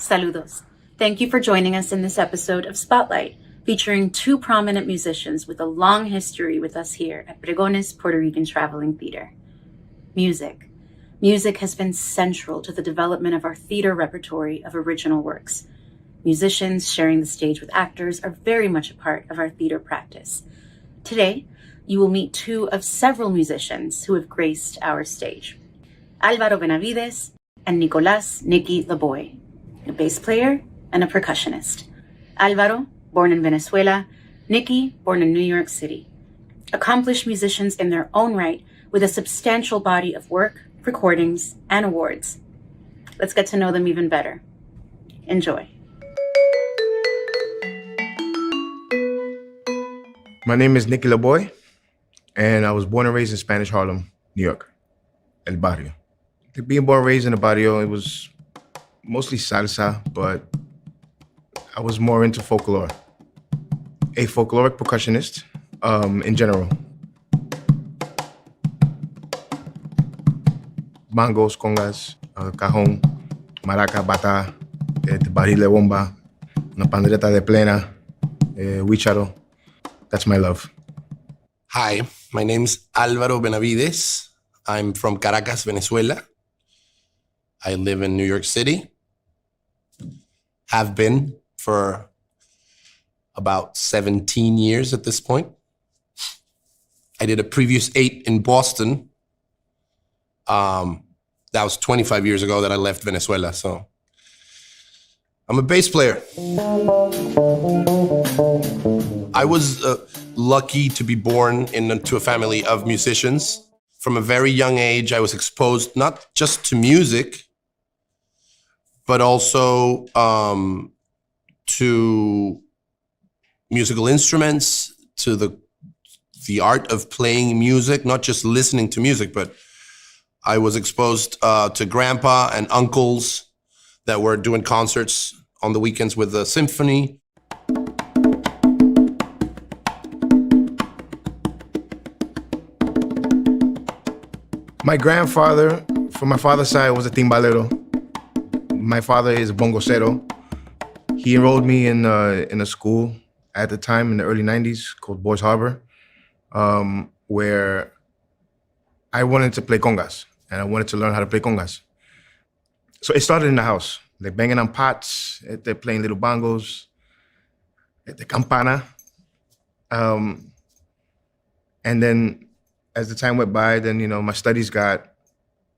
Saludos. Thank you for joining us in this episode of Spotlight, featuring two prominent musicians with a long history with us here at Pregones Puerto Rican Traveling Theater. Music. Music has been central to the development of our theater repertory of original works. Musicians sharing the stage with actors are very much a part of our theater practice. Today, you will meet two of several musicians who have graced our stage. Alvaro Benavides and Nicky Laboy, a bass player and a percussionist. Alvaro, born in Venezuela, Nicky, born in New York City. Accomplished musicians in their own right with a substantial body of work, recordings, and awards. Let's get to know them even better. Enjoy. My name is Nicky Laboy, and I was born and raised in Spanish Harlem, New York, El Barrio. Being born and raised in the barrio, it was mostly salsa, but I was more into folklore. A folkloric percussionist in general. Bongos, congas, cajon, maraca, bata, barril de bomba, una pandereta de plena, huicharo. That's my love. Hi, my name's Alvaro Benavides. I'm from Caracas, Venezuela. I live in New York City. Have been for about 17 years at this point. I did a previous 8 in Boston. That was 25 years ago that I left Venezuela, so I'm a bass player. I was lucky to be born into a family of musicians. From a very young age, I was exposed not just to music, but also to musical instruments, to the art of playing music, not just listening to music, but I was exposed to grandpa and uncles that were doing concerts on the weekends with the symphony. My grandfather, from my father's side, was a timbalero. My father is a bongocero. He enrolled me in a school at the time in the early 90s called Boys Harbor, where I wanted to play congas, and I wanted to learn how to play congas. So it started in the house, like banging on pots, they're playing little bongos, at the campana. And then as the time went by, then, my studies got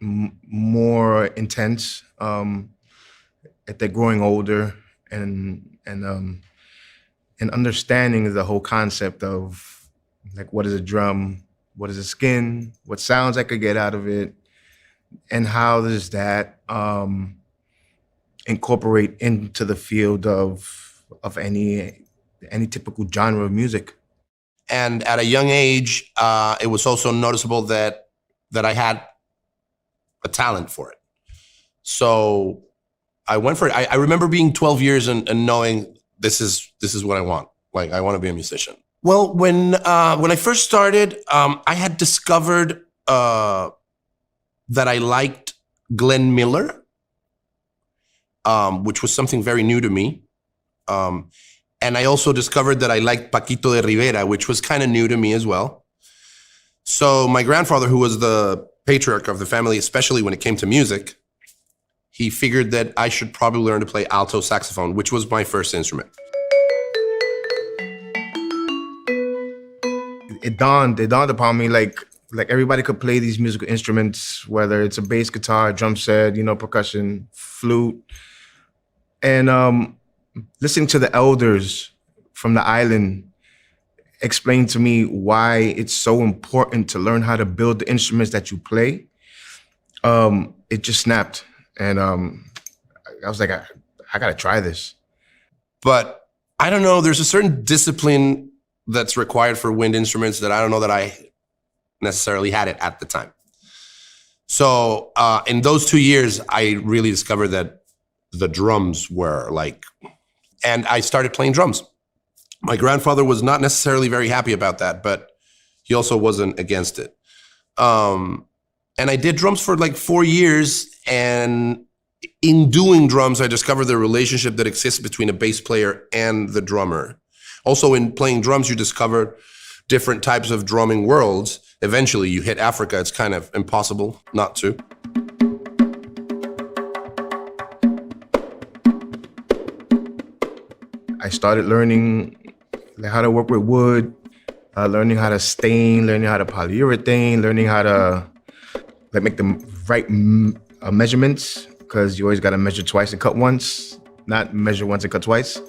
more intense. They're growing older and understanding the whole concept of like, what is a drum, what is a skin, what sounds I could get out of it, and how does that incorporate into the field of any typical genre of music. And at a young age, it was also noticeable that I had a talent for it. So I went for it. I remember being 12 years and knowing this is what I want. Like, I want to be a musician. Well, when I first started, I had discovered that I liked Glenn Miller, which was something very new to me. And I also discovered that I liked Paquito de Rivera, which was kind of new to me as well. So my grandfather, who was the patriarch of the family, especially when it came to music, he figured that I should probably learn to play alto saxophone, which was my first instrument. It dawned upon me like everybody could play these musical instruments, whether it's a bass guitar, drum set, percussion, flute. And listening to the elders from the island explain to me why it's so important to learn how to build the instruments that you play, it just snapped. And I was like, I gotta try this. But I don't know, there's a certain discipline that's required for wind instruments that I don't know that I necessarily had it at the time. So in those 2 years, I really discovered that the drums were like, and I started playing drums. My grandfather was not necessarily very happy about that, but he also wasn't against it. And I did drums for like 4 years, and in doing drums, I discovered the relationship that exists between a bass player and the drummer. Also, in playing drums, you discover different types of drumming worlds. Eventually, you hit Africa. It's kind of impossible not to. I started learning how to work with wood, learning how to stain, learning how to polyurethane, learning how to make the right measurements, because you always got to measure twice and cut once, not measure once and cut twice.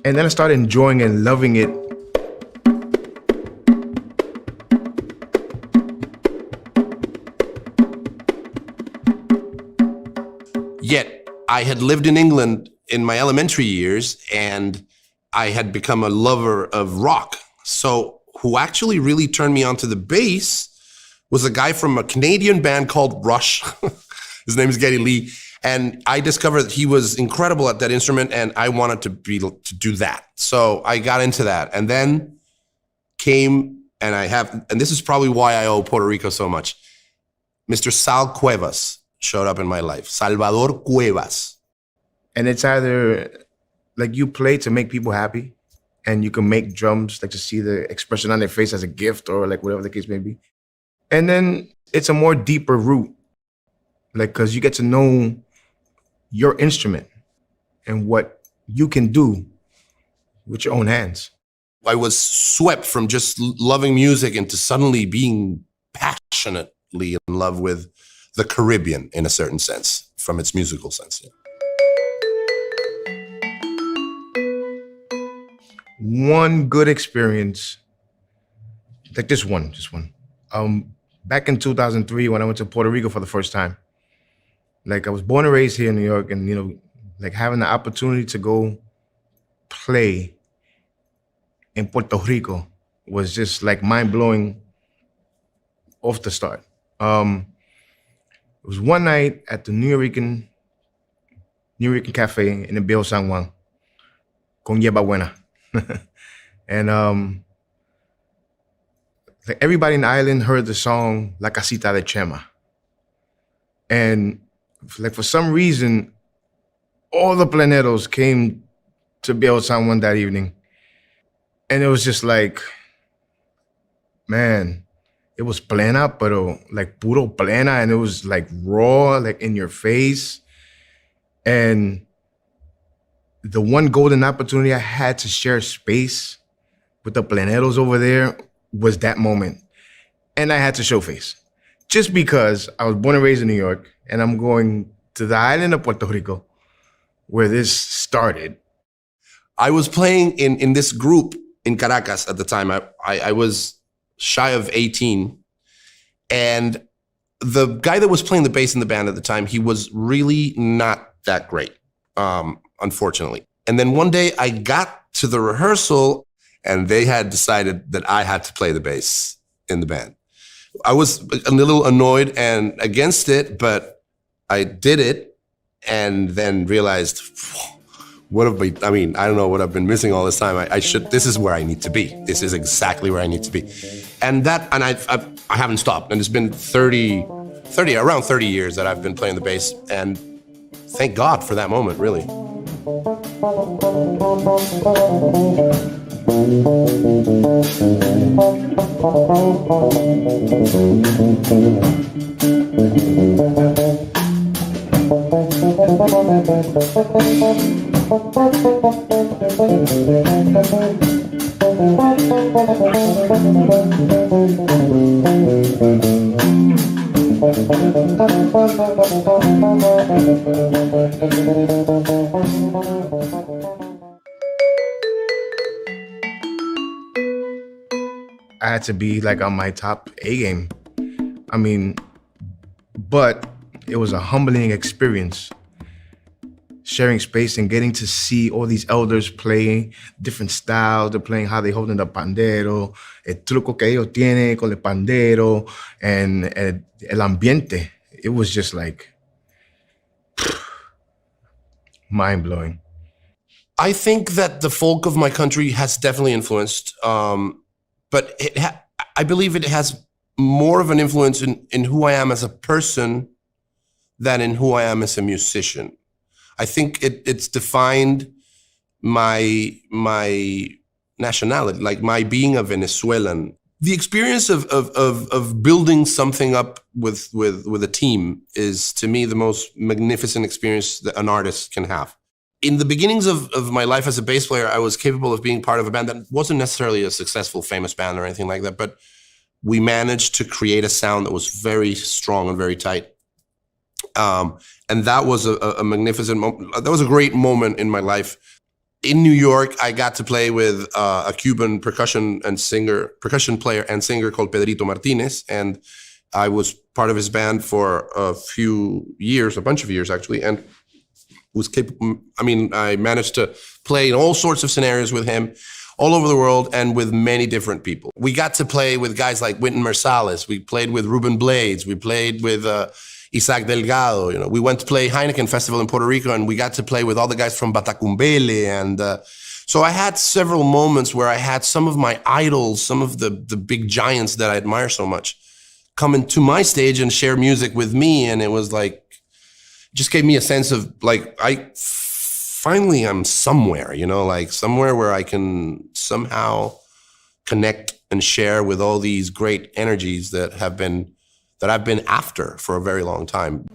And then I started enjoying and loving it. Yet, I had lived in England in my elementary years, and I had become a lover of rock. So who actually really turned me onto the bass was a guy from a Canadian band called Rush. His name is Geddy Lee. And I discovered that he was incredible at that instrument, and I wanted to do that. So I got into that. And then came, and this is probably why I owe Puerto Rico so much. Mr. Sal Cuevas showed up in my life. Salvador Cuevas. And it's either like you play to make people happy, and you can make drums like to see the expression on their face as a gift, or like whatever the case may be. And then it's a more deeper root, like, because you get to know your instrument and what you can do with your own hands. I was swept from just loving music into suddenly being passionately in love with the Caribbean in a certain sense, from its musical sense. Yeah. One good experience, like just one. Back in 2003, when I went to Puerto Rico for the first time, like I was born and raised here in New York, and like having the opportunity to go play in Puerto Rico was just like mind blowing off the start. It was one night at the New Yorican Cafe in the Viejo San Juan, con Yerba Buena. And like everybody in the island heard the song La Casita de Chema. And like for some reason, all the pleneros came to Viejo San Juan that evening. And it was just like, man, it was plena, pero like puro plena, and it was like raw, like in your face. And the one golden opportunity I had to share space with the pleneros over there was that moment. And I had to show face. Just because I was born and raised in New York, and I'm going to the island of Puerto Rico where this started. I was playing in this group in Caracas at the time. I was shy of 18. And the guy that was playing the bass in the band at the time, he was really not that great, unfortunately. And then one day I got to the rehearsal, and they had decided that I had to play the bass in the band. I was a little annoyed and against it, but I did it, and then realized, I don't know what I've been missing all this time. This is where I need to be. This is exactly where I need to be. And I haven't stopped. And it's been around 30 years that I've been playing the bass. And thank God for that moment, really. I had to be like on my top A game. I mean, but it was a humbling experience. Sharing space and getting to see all these elders play different styles. They're playing how they holding the pandero, el truco que ellos tienen con el pandero, and el ambiente. It was just like mind-blowing. I think that the folk of my country has definitely influenced, but I believe it has more of an influence in who I am as a person than in who I am as a musician. I think it's defined my nationality, like my being a Venezuelan. The experience of building something up with a team is, to me, the most magnificent experience that an artist can have. In the beginnings of my life as a bass player, I was capable of being part of a band that wasn't necessarily a successful, famous band or anything like that, but we managed to create a sound that was very strong and very tight. And that was a magnificent moment. That was a great moment in my life. In New York, I got to play with a Cuban percussion player and singer called Pedrito Martinez, and I was part of his band for a bunch of years actually, and was capable. I mean, I managed to play in all sorts of scenarios with him, all over the world, and with many different people. We got to play with guys like Wynton Marsalis. We played with Ruben Blades. We played with Isaac Delgado. You know, we went to play Heineken Festival in Puerto Rico, and we got to play with all the guys from Batacumbele. And so I had several moments where I had some of my idols, some of the big giants that I admire so much, come into my stage and share music with me. And it was like, just gave me a sense of like, finally I'm somewhere, you know, like somewhere where I can somehow connect and share with all these great energies that I've been after for a very long time.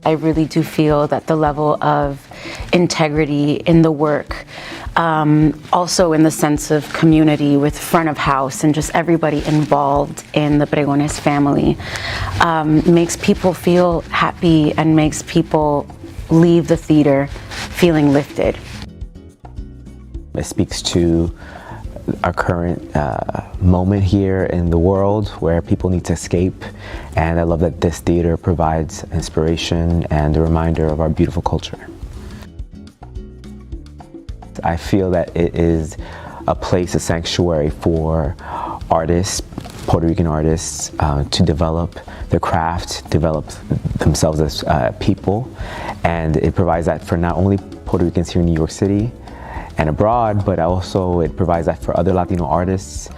I really do feel that the level of integrity in the work, also in the sense of community with front of house and just everybody involved in the Pregones family, makes people feel happy and makes people leave the theater feeling lifted. It speaks to our current moment here in the world where people need to escape, and I love that this theater provides inspiration and a reminder of our beautiful culture. I feel that it is a place, a sanctuary for artists, Puerto Rican artists, to develop their craft, develop themselves as people, and it provides that for not only Puerto Ricans here in New York City and abroad, but also it provides that for other Latino artists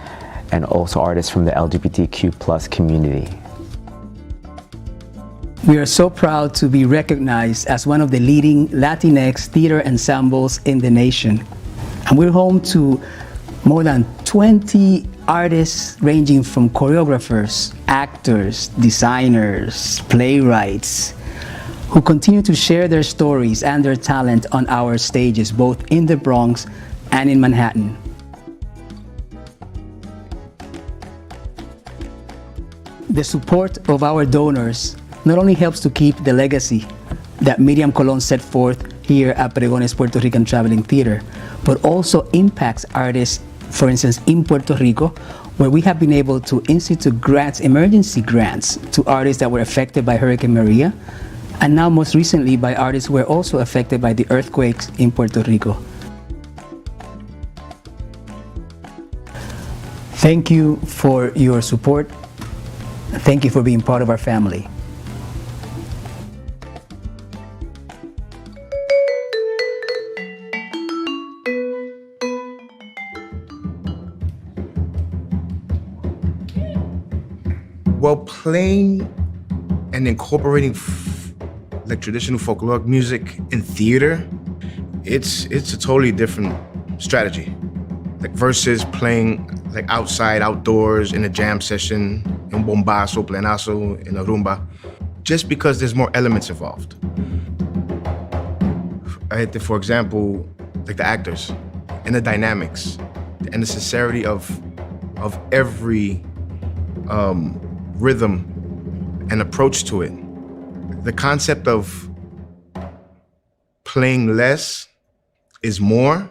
and also artists from the LGBTQ+ community. We are so proud to be recognized as one of the leading Latinx theater ensembles in the nation. And we're home to more than 20 artists ranging from choreographers, actors, designers, playwrights, who continue to share their stories and their talent on our stages, both in the Bronx and in Manhattan. The support of our donors not only helps to keep the legacy that Miriam Colon set forth here at Pregones Puerto Rican Traveling Theater, but also impacts artists, for instance, in Puerto Rico, where we have been able to institute grants, emergency grants, to artists that were affected by Hurricane Maria, and now most recently by artists who were also affected by the earthquakes in Puerto Rico. Thank you for your support. Thank you for being part of our family. Well, playing and incorporating like traditional folkloric music in theater, it's a totally different strategy. Like versus playing like outside, outdoors, in a jam session, in bombazo, plenazo, in a rumba, just because there's more elements involved. For example, like the actors and the dynamics and the sincerity of every rhythm and approach to it. The concept of playing less is more.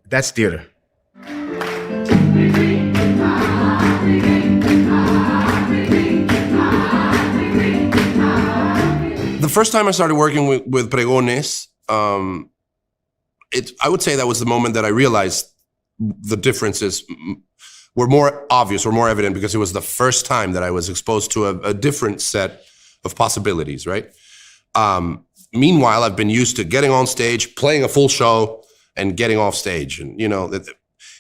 That's theater. The first time I started working with Pregones, I would say that was the moment that I realized the differences were more obvious, were more evident, because it was the first time that I was exposed to a different set of possibilities, right? Meanwhile, I've been used to getting on stage, playing a full show, and getting off stage. And, you know,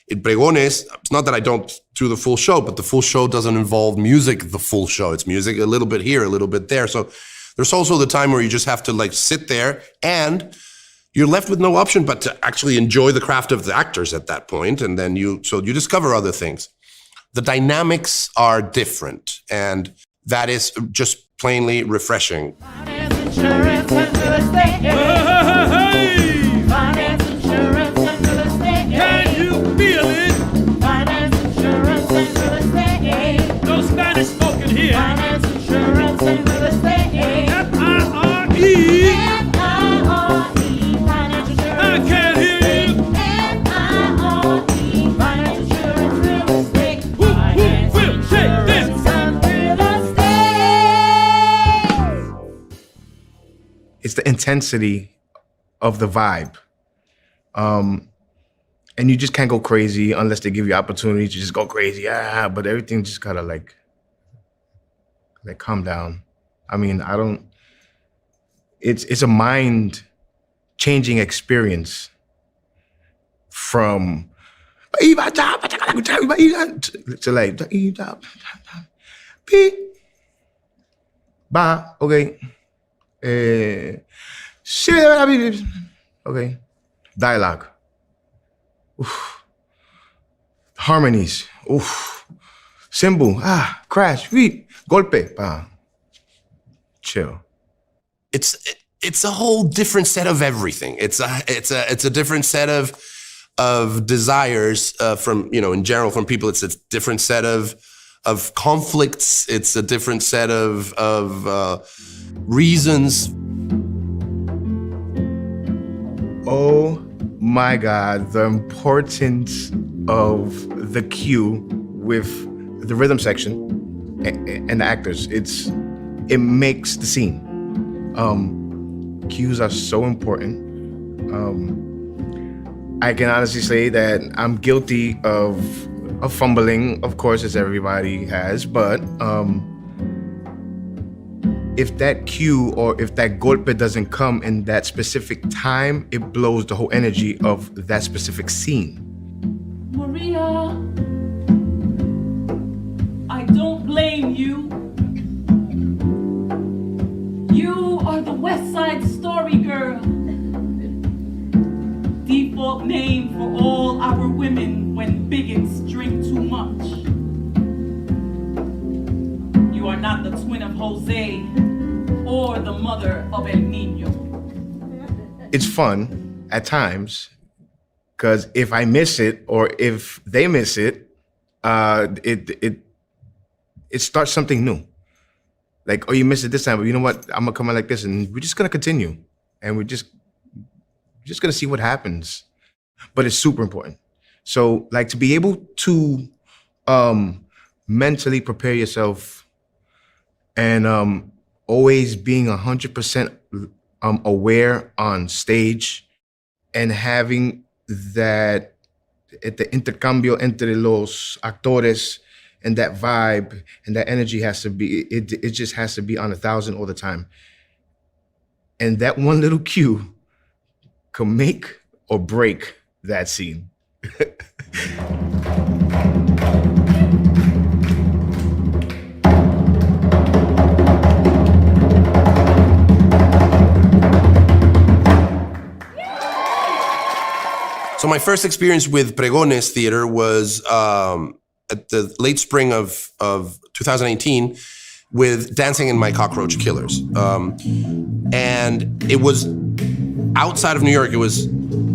in Pregones, it's not that I don't do the full show, but the full show doesn't involve music the full show. It's music a little bit here, a little bit there. So there's also the time where you just have to like sit there and you're left with no option but to actually enjoy the craft of the actors at that point. And then you discover other things. The dynamics are different, and that is just plainly refreshing. It's the intensity of the vibe. And you just can't go crazy unless they give you opportunity to just go crazy. But everything just gotta like calm down. I mean, it's a mind-changing experience from to like okay. Okay. Dialogue. Oof. Harmonies. Oof. Symbol. Crash. Golpe. Chill. It's a whole different set of everything. It's a different set of desires from, you know, in general from people. It's a different set of conflicts. It's a different set of reasons. Oh my God, the importance of the cue with the rhythm section and the actors. It makes the scene. Cues are so important. I can honestly say that I'm guilty of fumbling, of course, as everybody has, but if that cue or if that golpe doesn't come in that specific time, it blows the whole energy of that specific scene. Maria, I don't blame you. You are the West Side Story girl. Default name for all our women when bigots drink too much. You are not the twin of Jose or the mother of El Niño. It's fun at times, because if I miss it or if they miss it, it starts something new. Like, oh, you missed it this time, but you know what? I'm gonna come out like this, and we're just gonna continue, and we're just gonna see what happens. But it's super important. So, like, to be able to mentally prepare yourself and always being 100% aware on stage and having that the intercambio entre los actores and that vibe and that energy has to be, it just has to be on 1,000 all the time. And that one little cue can make or break that scene. So my first experience with Pregones Theater was at the late spring of 2018. with Dancing in My Cockroach Killers. And it was outside of New York. It was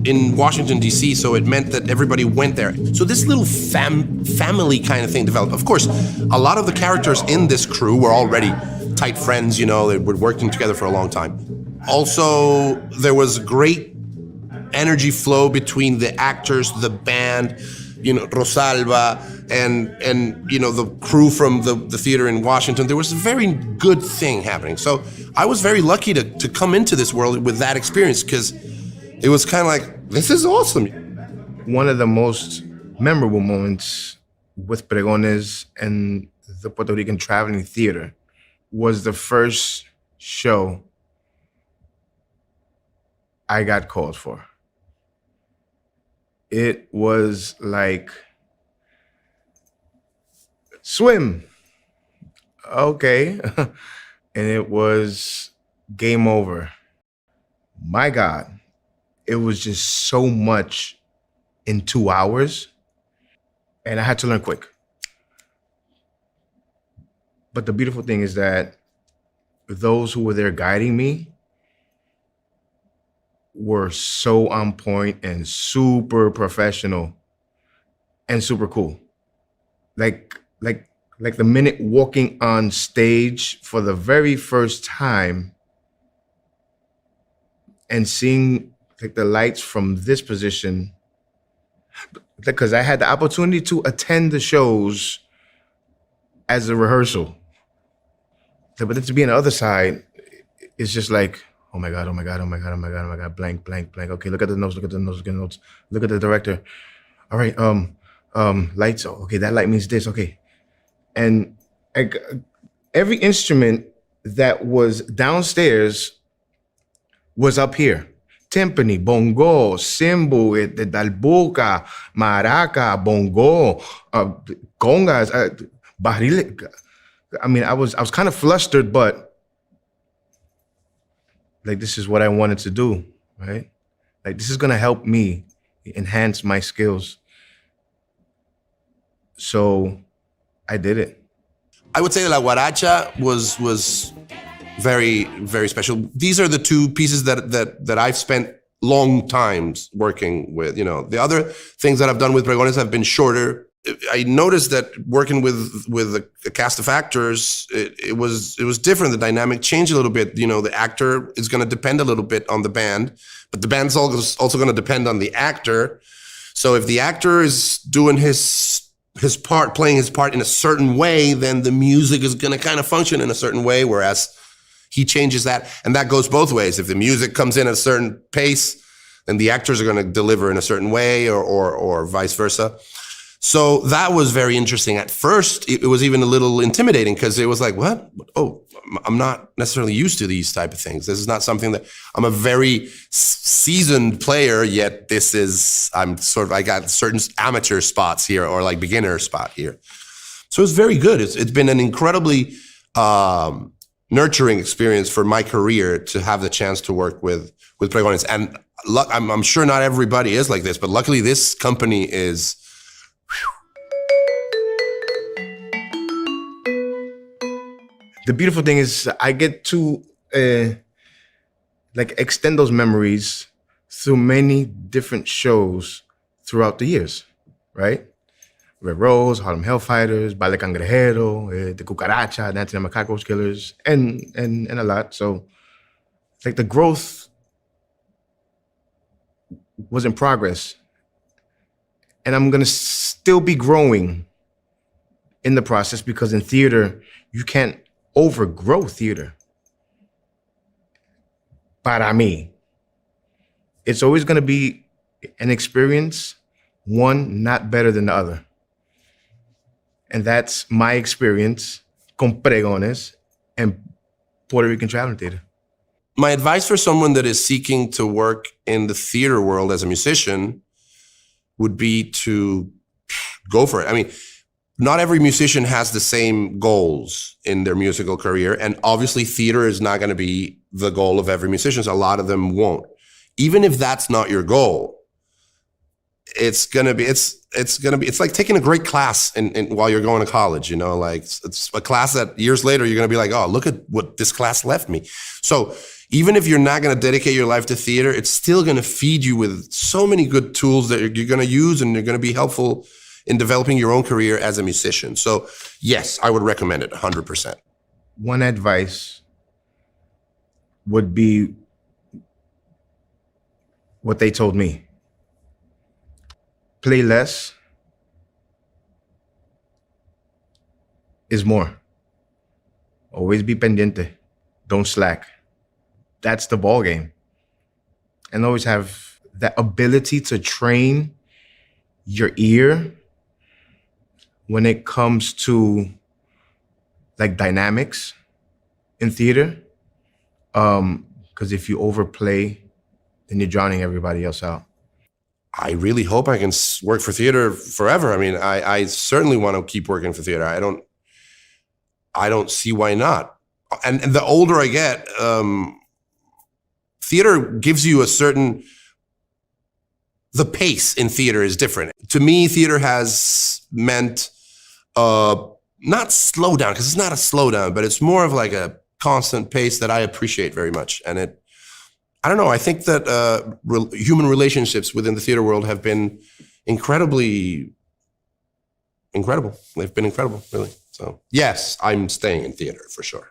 in Washington, D.C., so it meant that everybody went there. So this little family kind of thing developed. Of course, a lot of the characters in this crew were already tight friends, they were working together for a long time. Also, there was great energy flow between the actors, the band, Rosalba, and the crew from the theater in Washington. There was a very good thing happening. So I was very lucky to come into this world with that experience, because it was kind of like, this is awesome. One of the most memorable moments with Pregones and the Puerto Rican Traveling Theater was the first show I got called for. It was like, swim. Okay. And it was game over. My God, it was just so much in 2 hours, and I had to learn quick. But the beautiful thing is that those who were there guiding me were so on point and super professional and super cool. Like the minute walking on stage for the very first time and seeing like the lights from this position, because I had the opportunity to attend the shows as a rehearsal. But then to be on the other side, it's just like, oh my God, blank. Okay, look at the notes, look at the director. All right, lights, okay, that light means this, okay. And every instrument that was downstairs was up here. Timpani, bongo, cymbal, dalbuca, maraca, bongo, congas, barril. I mean, I was kind of flustered, but like, this is what I wanted to do, right? Like, this is gonna help me enhance my skills. So I did it. I would say La Guaracha was very, very special. These are the two pieces that I've spent long times working with. The other things that I've done with Pregones have been shorter. I noticed that working with a cast of actors, it was different. The dynamic changed a little bit. The actor is going to depend a little bit on the band, but the band's also going to depend on the actor. So if the actor is doing his part, playing his part in a certain way, then the music is going to kind of function in a certain way, whereas he changes that. And that goes both ways. If the music comes in at a certain pace, then the actors are going to deliver in a certain way, or vice versa. So that was very interesting. At first, it was even a little intimidating, because it was like, what? Oh, I'm not necessarily used to these type of things. This is not something that I'm a very seasoned player, yet I got certain amateur spots here, or like beginner spot here. So it's very good. It's been an incredibly nurturing experience for my career to have the chance to work with Pregones. And I'm sure not everybody is like this, but luckily this company is. The beautiful thing is I get to extend those memories through many different shows throughout the years, right? Red Rose, Harlem Hellfighters, Baile Cangrejero, the Cucaracha, Dancing in My Cockroach Killers, and a lot. So like the growth was in progress. And I'm gonna still be growing in the process, because in theater, you can't overgrow theater. Para mí, it's always gonna be an experience, one not better than the other. And that's my experience con Pregones and Puerto Rican Traveling Theater. My advice for someone that is seeking to work in the theater world as a musician would be to go for it. I mean, not every musician has the same goals in their musical career. And obviously theater is not going to be the goal of every musician. So a lot of them won't. Even if that's not your goal, it's like taking a great class while you're going to college, you know, like it's a class that years later you're going to be like, oh, look at what this class left me. So even if you're not going to dedicate your life to theater, it's still going to feed you with so many good tools that you're going to use, and they're going to be helpful in developing your own career as a musician. So yes, I would recommend it 100%. One advice would be what they told me. Play less is more. Always be pendiente. Don't slack. That's the ball game. And always have that ability to train your ear when it comes to like dynamics in theater. Because if you overplay, then you're drowning everybody else out. I really hope I can work for theater forever. I mean, I certainly want to keep working for theater. I don't see why not. And the older I get, theater gives you the pace in theater is different. To me, theater has meant not slow down, because it's not a slow down, but it's more of like a constant pace that I appreciate very much. And I don't know, I think that human relationships within the theater world have been incredible. They've been incredible, really. So yes, I'm staying in theater for sure.